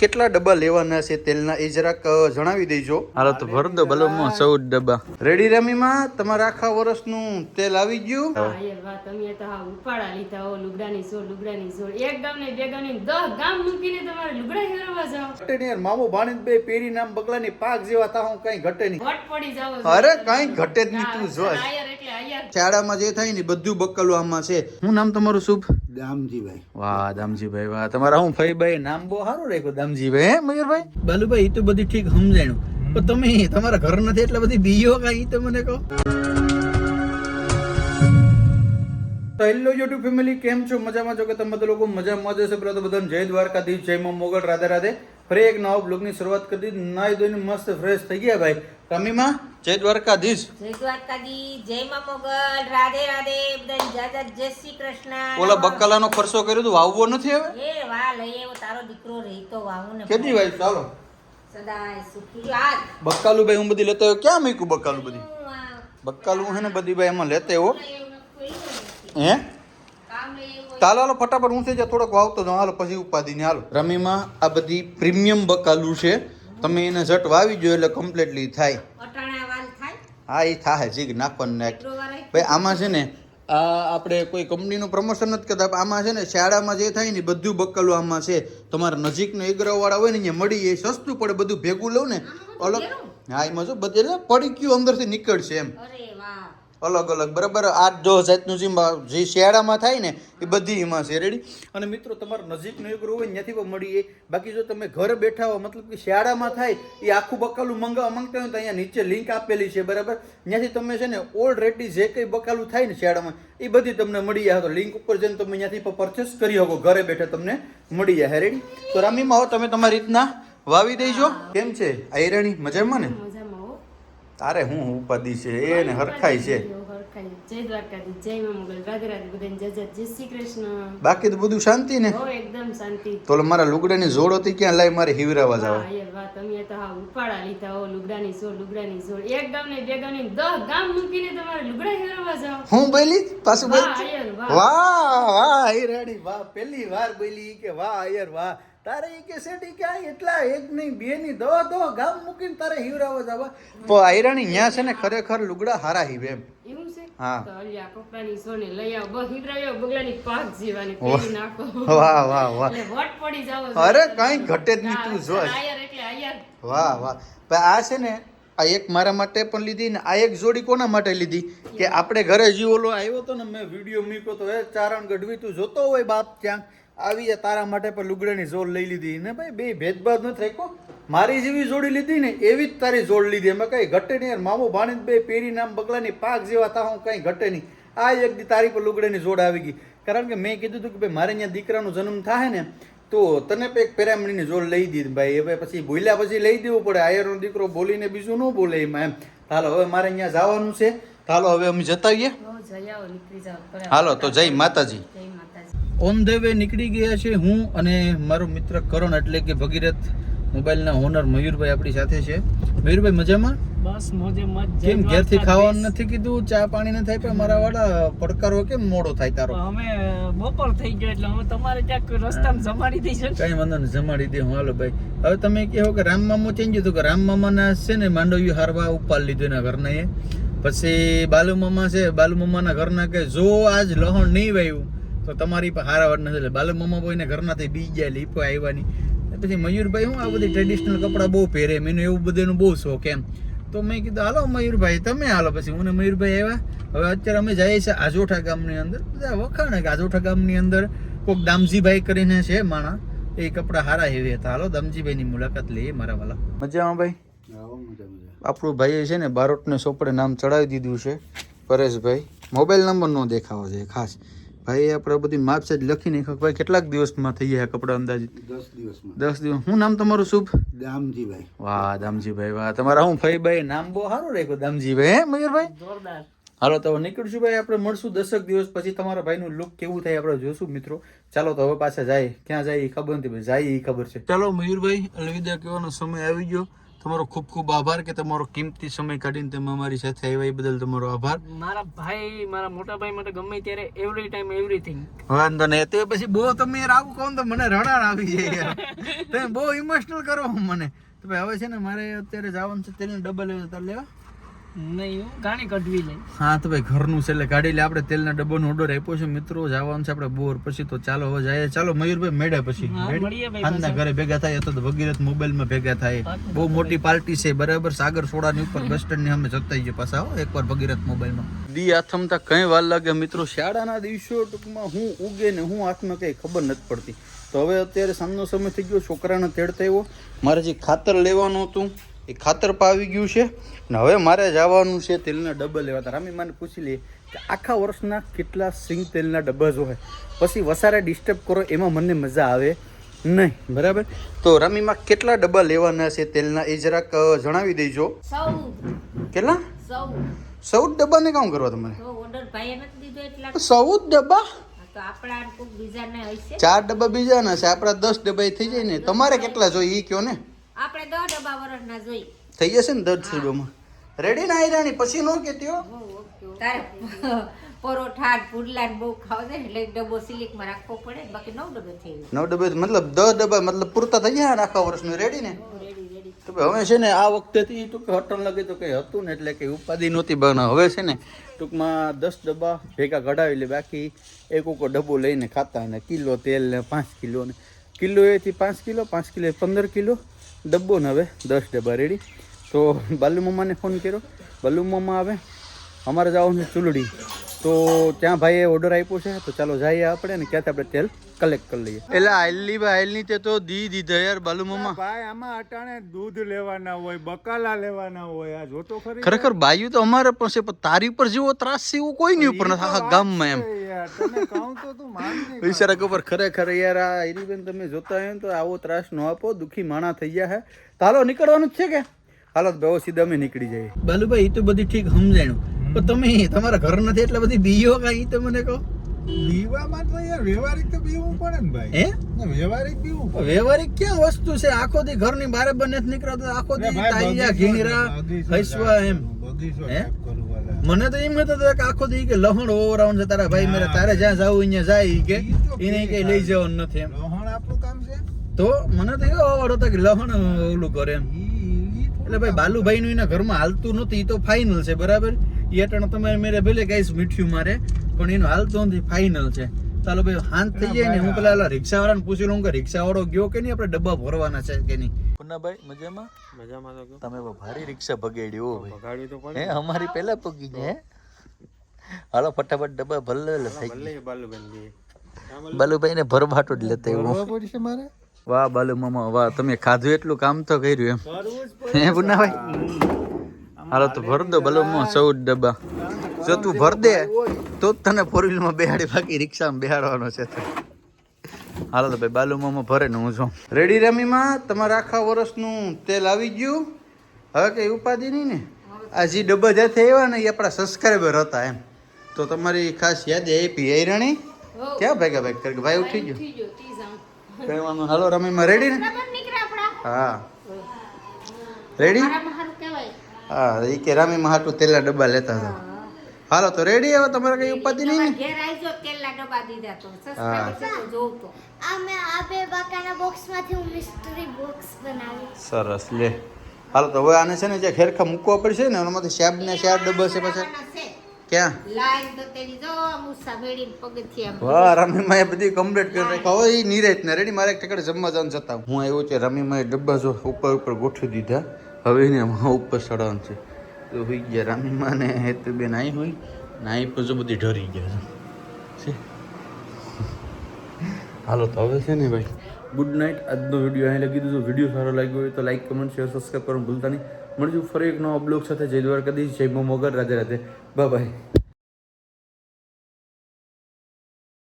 કેટલા ડબ્બા લેવાના છે તેલના એ જરાક જણાવી દેજો. હાલો તો ભર દો બલમાં 14 ડબ્બા. રેડી રમીમાં તમારા આખા વર્ષનું તેલ આવી ગયું. તમે તો હા ઉપાડા લીધા હો લુગડાની સોળ એક ગામ ને બે ગામ ને 10 ગામ મૂકીને તમારે લુગડા ફેરવા જાવ. ઘટે નહીં યાર, મામો ભાણીત બે પેરી નામ બગલાની પાક જેવા તાહું કઈ ઘટે નહીં. વટ પડી જાવ. અરે કઈ ઘટે જ નહીં. તું જો આયર એટલે આયર. શાળામાં જે થાય ને બધું બક્કલું આમાં છે. શું નામ તમારું શુભ? દામજીભાઈ. વાહ દામજીભાઈ વાહ. તમારા હું ફઈભાઈ નામ બહુ સારું રાખ્યું દામજીભાઈ. હે મયુરભાઈ? બાલુભાઈ એ તો બધી ઠીક સમજાણું, પણ તમે તમારા ઘર નથી એટલે બધી બીયો કાંઈ તો મને કહો. તો હેલો યુટ્યુબ ફેમિલી, કેમ છો? મજામાં છો કે તમે બધા લોકો મજામાં જ હશે? પહેલા તો બધાને જય દ્વારકાધીશ, જય માં મોગલ, રાધે રાધે. ફરી એક નવા બ્લોગની શરૂઆત કરી દીધી. નાઈ ધોઈને મસ્ત ફ્રેશ થઈ ગયા ભાઈ. રમીમાં જય દ્વારકાધીશ. જય દ્વારકાધીશ, જય માં મોગલ, રાધે રાધે. બધાને જય શ્રી કૃષ્ણ. ઓલા બક્કાલાનો ખર્ચો કર્યો તો વાવવો નથી હવે? એ વાહ લઈ આવ્યો તારો દીકરો રહી તો વાવું ને. કેદી ભાઈ? ચાલો સદાય સુખી આજ. બક્કાલું ભાઈ હું બધી લેતા આવ્યો. ક્યાં મૂક્યું બક્કાલું? બધી બક્કાલું હે ને બધી ભાઈ એમાં લેતા આવ્યો. હે ચાલો હાલો ફટાફટ હું થઈ જાય થોડોક વાવતો જાઉં. હાલો પછી ઉપાધિ ને હાલો. રમીમાં આ બધી પ્રીમિયમ બકાલું છે. તમે એને ઝટ વાવી જો એટલે કમ્પ્લીટલી થાય. અટાણા વાલ થાય. હા એ થાય જીગ નાખવાનું નાખ. એટલો વાર ભાઈ આમાં છે ને આ આપણે કોઈ કંપનીનું પ્રમોશન નથી કરતા. આમાં છે ને શાળામાં જે થાય ને બધું બકાલું આમાં છે. તમારા નજીકનો એગ્રોવાળા હોય ને અહીંયા મળી એ સસ્તું પડે. બધું ભેગું લઉં ને અલગ. હા એમાં જો બધે એટલે પડી ગયું અંદરથી નીકળશે એમ અરે વાહ. અલગ અલગ બરાબર. આ જો જાતનું જે શિયાળામાં થાય ને એ બધી એમાં છે. રેડી. અને મિત્રો તમારો નજીકનો એગ્રો હોય ત્યાંથી પણ મળીએ. બાકી જો તમે ઘરે બેઠા હો મતલબ કે શિયાળામાં થાય એ આખું બકાલું મંગાવવા માંગતા હોય તો અહીંયા નીચે લિંક આપેલી છે બરાબર. ત્યાંથી તમે છે ને ઓલરેડી જે કંઈ બકાલું થાય ને શિયાળામાં એ બધી તમને મળી જાય. તો લિંક ઉપર જઈને તમે ત્યાંથી પણ પરચેસ કરી શકો. ઘરે બેઠા તમને મળી જાય. રેડી. તો રામીમાં હો તમે તમારી રીતના વાવી દેજો. કેમ છે આયરાણી? મજામાં ને? મજામાં હો. તારે હું ઉપાધિ છે એને હરખાય છે. જય દ્વારકાધીશ, જય માં મોગલ, રાધે રાધે. બધાને જય શ્રી કૃષ્ણ. બાકી તો બધું શાંતિ ને? હો એકદમ શાંતિ. તો મારા લુગડાની જોડ હતી ક્યાં લાઈ મારે હિવરાવા જાવ. વાહ યાર વાહ. તમે તો હા ઉપાડા લીધા હો લુગડાની સોળ એક ગામ ને બે ગામ ને 10 ગામ મૂકીને તમારે લુગડા ફેરવા જાવ. હું બોલી પાછું બોલ. વાહ યાર વાહ. વાહ વાહ હિરાણી વાહ. પહેલી વાર બોલી કે વાહ યાર વાહ. તારે ઈ કે સેટી કે એટલા એક નહીં બે નહીં દો ગામ મૂકીને તારે હિવરાવા જાવ. તો હિરાણી ન્યા છે ને ખરેખર લુગડા હારા હિવે એમ. એવું છે? હા. તો અલિયા કપડાની સોને લઈ આવ. બસ હિવરાવ્યો બગલાની પાક જીવાની પહેરી નાખો. વાહ વાહ વાહ. એટલે વટ પડી જાવ. અરે કઈ ઘટે જ નહીં. તું જો. આયર એટલે આયર. વાહ વાહ. આ છે ને આ એક મારા માટે પણ લીધી ને આ એક જોડી કોના માટે લીધી કે આપણે ઘરે જે ઓલો આવ્યો હતો ને મેં વિડીયો મૂક્યો તો એ ચારણ ગઢવી તું જોતો હોય બાપ ત્યાં આવી જાય તારા માટે પણ લુગડાની જોડ લઈ લીધી ને ભાઈ. બે ભેદભાવ નથી રાખ્યો. મારી જેવી જોડી લીધી ને એવી જ તારી જોડ લીધી. એમાં કઈ ઘટે નહીં યાર. મામો ભાણીત બે પેરી નામ બગલાની પાક જેવા તાહું કઈ ઘટે નહીં. આ એક દી તારી પર લુગડાની જોડ આવી ગઈ. કારણ કે મેં કીધું હતું કે ભાઈ મારે અહીંયા દીકરાનો જન્મ થાય ને તો તને એક પેરામણીની જોડ લઈ દીધી ભાઈ. હવે પછી ભૂલ્યા પછી લઈ દેવું પડે. આયરનો દીકરો બોલીને બીજું ન બોલે એમાં એમ. હાલો હવે મારે અહીંયા જવાનું છે. હાલો હવે અમે જતા આવીએ. હો જઈ આવો, નીકળી જાવ. હાલો તો જય માતાજી. જય માતાજી. ઓન ધ વે નીકળી ગયા છે હું અને મારો મિત્ર કરણ એટલે કે ભગીરથ મોબાઈલના ઓનર મયુરભાઈ આપણી સાથે છે. મયુરભાઈ મજામાં? બસ મોજે મોજ. કેમ ઘેરથી ખાવાનું નથી કીધું? ચા પાણી ન થાય પણ મારા વાળા પડકારો કેમ મોડો થાય તારો? અમે બપોર થઈ ગયો એટલે હું તમારે ક્યાંક રસ્તામાં જમાડી દઈશ. કઈ વાંધો નહીં જમાડી દે હું. હાલો ભાઈ હવે તમે કહો કે રામ મામો ચેન્જ હતું કે રામ મામાના છે ને માંડવ્યું હારવા ઉપાડ લીધું એના ઘરના એ. પછી બાલુ મામા છે બાલુ મામાના ઘરના કે જો આજ લહણ નહીં વાવ્યું તો તમારી પર હારા વાર નથી. બાલુ મામા કોઈને ઘરના થઈ બી ગયા લીપો આવ્યા પછી મયુરભાઈ હું આ બધી ટ્રેડિશનલ કપડાં બહુ પહેરે મેં એવું બધાનું બહુ શોખ એમ. તો મેં કીધું હાલો મયુરભાઈ તમે હાલો. પછી હું ને મયુરભાઈ આવ્યા. હવે અત્યારે અમે જઈએ છીએ આજોઠા ગામની અંદર. બધા વખાણે કે આજોઠા ગામની અંદર કોઈક દામજીભાઈ કરીને છે માણા એ કપડાં હારા હેવી હતા. હાલો દામજીભાઈની મુલાકાત લઈએ મારા વાલા. મજામાં ભાઈ? આપણું ભાઈએ છે ને બારોટને સોપડે નામ ચડાવી દીધું છે પરેશભાઈ. મોબાઈલ નંબર નો દેખાવો છે ખાસ. ભાઈ આપણે બધી માપ સાઈઝ લખી નાખો. ભાઈ કેટલાક દિવસમાં થઈ ગયા કપડા અંદાજિત? 10 દિવસમાં. 10 દિવસ. શું નામ તમારું શુભ? દામજીભાઈ. વાહ દામજીભાઈ વાહ. તમારા હું ફઈભાઈ નામ બહુ સારું રાખ્યું દામજીભાઈ. હે મયુરભાઈ? જોરદાર. હાલો તો નીકળશું ભાઈ. આપણે મળશું 10 દિવસ પછી. તમારા ભાઈનું લુક કેવું થાય આપણે જોશું મિત્રો. ચાલો તો હવે પાછા જાય. ક્યાં જાય એ ખબર નથી ભાઈ. જાય એ ખબર છે. ચાલો મયુરભાઈ અલવિદા કહેવાનો સમય આવી ગયો. તમારો ખૂબ ખૂબ આભાર કે તમારો કિંમતી સમય કાઢીને તમે અમારી સાથે આવ્યા એ બદલ તમારો આભાર. મારા ભાઈ મારા મોટા ભાઈ માટે ગમે ત્યારે એવરી ટાઈમ એવરીથિંગ. વાંધો નહીં. તો પછી બહુ તમે યાર આવું કહો ને તો મને રડાણ આવી જાય યાર. તમે બહુ ઇમોશનલ કરો મને. તો ભાઈ હવે છે ને મારે અત્યારે જવાનું છે તેલનો ડબ્બા લેવા તાર લેવા નહીં ગાણી કઢવી જાય. હા તો ભાઈ ઘરનું છે એટલે ગાડી લે. આપણે તેલના ડબ્બાનો ઓર્ડર આપ્યો છે મિત્રો. જવાનું છે આપણે બોર પછી. તો ચાલો હવે જાય. ચાલો મયુરભાઈ મેળા પછી આજના ઘરે ભેગા થાય તો ભગીરથ મોબાઈલમાં ભેગા થાય. બહુ મોટી પાર્ટી છે બરાબર. સાગર સોડાની ઉપર બસ સ્ટેન્ડ ની અમે જતા જઈએ પાછા એકવાર ભગીરથ મોબાઈલમાં. દી આથમતા કઈ વાર લાગે મિત્રો. શાળાના દિવસો ટૂંકમાં હું ઉગે ને હું હાથમાં કઈ ખબર નથી પડતી. તો હવે અત્યારે સાંજનો સમય થઈ ગયો. છોકરાને તેડતા આવ્યો. મારે જે ખાતર લેવાનું હતું એ ખાતર પાવી ગયું છે ને હવે મારે જવાનું છે તેલના ડબ્બા લેવા. હતા રામી મને પૂછી લઈએ કે આખા વર્ષના કેટલા સિંગ તેલના ડબ્બા જો હોય પછી વસારે ડિસ્ટર્બ કરો એમાં મને મજા આવે નહીં બરાબર. તો રામીમાં કેટલા ડબ્બા લેવાના છે તેલના એ જરાક જણાવી દેજો. 14 કેટલા? 14 ડબ્બાને કામ કરવા તમારે? તો ઓર્ડર ભાઈએ નથી દીધો એટલા 14 ડબ્બા? તો આપણા કોક બીજાને હશે. 4 ડબ્બા બીજાના છે. આપણા 10 ડબ્બા થઈ જાય ને. તમારે કેટલા જોઈએ એ કયો ને. આપણે 10 ડબ્બા વરસના જોઈ થઈ જશે ને 10 ડબ્બામાં. રેડી ના આયરાણી પછી નો કેતી હો. તારે પરોઠા પુડલા બહુ ખાવ છે એટલે એક ડબ્બો સિલિકમાં રાખવો પડે. બાકી 9 ડબ્બે થઈ ગયું. 9 ડબ્બા મતલબ 10 ડબ્બા મતલબ પૂરતા થઈ ગયા ને આખા વર્ષનું. રેડી ને? તો હવે છે ને આ વખતેથી ટૂંક હટન લાગે તો કંઈ હતું ને એટલે કંઈ ઉપાધિ નહોતી બનાવ. હવે છે ને ટૂંકમાં 10 ડબ્બા ભેગા કઢાવી લે. બાકી એક ડબ્બો લઈને ખાતા ને કિલો તેલ ને 5 કિલો ને કિલો એથી 5 કિલો 5 કિલો 15 કિલો ડબ્બો ને હવે 10 ડબ્બા રેડી. તો બાલુ મામાને ફોન કર્યો. બાલુ મામા આવે. અમારે જવાનું છે ચૂલડી. તો ત્યાં ભાઈએ ઓર્ડર આપ્યો છે. તો ચાલો જઈએ આપણે ને ક્યાંથી આપણે તેલ કલેક્ટ કરી લઈએ. એટલે આઈલની તે તો દી દીધા યાર બાલુ મામા. ભાઈ આમાં અટાણે દૂધ લેવાના હોય બકાલા લેવાના હોય. આ જોતો ખરી ખરેખર બાયું તો અમારે પાસે પણ તારી પર જેવો ત્રાસ છે એવું કોઈ નહીં ઉપર નથી આખા ગામમાં એમ. યાર તને કહું તો તું માન નહીં. વિચારા ઉપર ખરેખર યાર આ હીરીબેન તમે જોતા હોય ને તો આવો ત્રાસ ન આપો. દુખી માણા થઈ ગયા હે. તો હાલો નીકળવાનું જ છે કે હાલો બહુ સીધા અમે નીકળી જઈએ. બાલુભાઈ એ તો બધી ઠીક સમજાણું પણ તમે તમારા ઘર નથી એટલે બધી બીઓ કાંઈ તો મને કહો. પીવામાં તો યાર વ્યવહારિક તો પીવું પડે ને ભાઈ. હે વ્યવહારિક પીવું પડે. વ્યવહારિક ક્યાં વસ્તુ છે? આખો દી ઘરની બહાર બને જ નીકળતો આખો દી તાઈયા ઘીંગરા હસવા એમ. હે મને તો એમ હતો કે આખો દી કે લહણ ઓવરાઉન્ડ છે તારા ભાઈ મેરે તારે જ્યાં જાવું અહીંયા જાય કે એને કઈ લઈ જવાનું નથી એમ. લહણ આપણું કામ છે. તો મને તો એવો અવાજ હતો કે લહણ ઓલું કરે એમ. એટલે ભાઈ બાલુભાઈ નું એના ઘરમાં હાલતું નથી. તો ફાઇનલ છે બરાબર. એ અટાણે તમારે મેરે ભલે ગાઈસ મીઠ્યું મારે પણ એનું હાલતું નથી. ફાઇનલ છે. ચાલો ભાઈ હાંત થઈ જાય ને હું પેલા રિક્ષા વાળાને પૂછી લઉં કે રિક્ષા વાળો ગયો કે નહીં આપણે ડબ્બા ભરવાના છે કે નહીં. પુનાભાઈ મજામાં? મજામાં તો તમે ભારી રિક્ષા ભગાડી હો ભાઈ. ગાડી તો હે અમારી પહેલા પગી ને. હાલો ફટાફટ ડબ્બા ભર લે થઈ ગઈ. બાલુભાઈ ને ભરવાટો જ લેતા એવું પડશે મારે. વાહ બાલુ મામા વાહ તમે ખાધું એટલું કામ તો કર્યું એમ. હે પુનાભાઈ હાલો તો ભર દો બાલુ મામા 14 ડબ્બા. જો તું ભર દે તો જ તને 4-wheeલમાં બેહાડી બાકી રિક્ષામાં બેહાડવાનો છે. હાલો તો ભાઈ બાલુ મામા ભરે ને હું છું રેડી. રમીમાં તમારા આખા વર્ષનું તેલ આવી ગયું. હવે કઈ ઉપાધિ નહીં ને. આ જે ડબ્બા જ્યાંથી આવ્યા ને એ આપણા સબસ્ક્રાઈબર હતા એમ. તો તમારી ખાસ યાદ આપી હિરાણી ક્યાં ભેગા ભાઈ કરે ભાઈ ઉઠી ગયો કઈ વાંધો. હાલો રમીમાં રેડી ને? હા રેડી. હા એ કે રમીમાં હાટું તેલના ડબ્બા લેતા હતા. હાલો તો રેડી. હવે તમારે કઈ ઉપાધિ નહીં ને? ઘેર આવજો તેલના ડબ્બા દીધા તો સબસ્ક્રાઇબર છે તો જોઉં તો. અમે આ બે બાકાના બોક્સમાંથી હું મિસ્ટરી બોક્સ બનાવી. સરસ લે. હાલો તો હવે આને છે ને જે ખેરખા મૂકવા પડશે ને એનામાંથી સાહેબ ને 4 ડબ્બા છે પછી ક્યાં લાઈન તો તેની જો મુસા મેડીને પગથિયા. વાહ રમીમાં એ બધી કમ્પ્લીટ કરી રાખી. હવે એ નીરજ ને રેડી. મારે એક ઠેકાણે જમવા જવાનું જતા હું આવ્યો છે. રમીમાં એ ડબ્બા જો ઉપર ઉપર ગોઠવી દીધા. હવે એને ઉપર ચડવાનું છે. તો હોઈ ગયા રમીમાં ને હેતુ બેન આવી હોય નાઈ પર જો બધી ઢરી ગયા છે. હાલો તો હવે છે ને ભાઈ ગુડ નાઇટ. આજનો વિડીયો અહીં લગી દીધો. વિડીયો સારો લાગ્યો હોય તો લાઈક કમેન્ટ શેર સબસ્ક્રાઈબ કરવાનું ભૂલતા નહીં. મળજો ફરી એક નવા બ્લોગ સાથે. જય દ્વારકાધીશ, જય મોગર, રાધે રાધે, બાય બાય.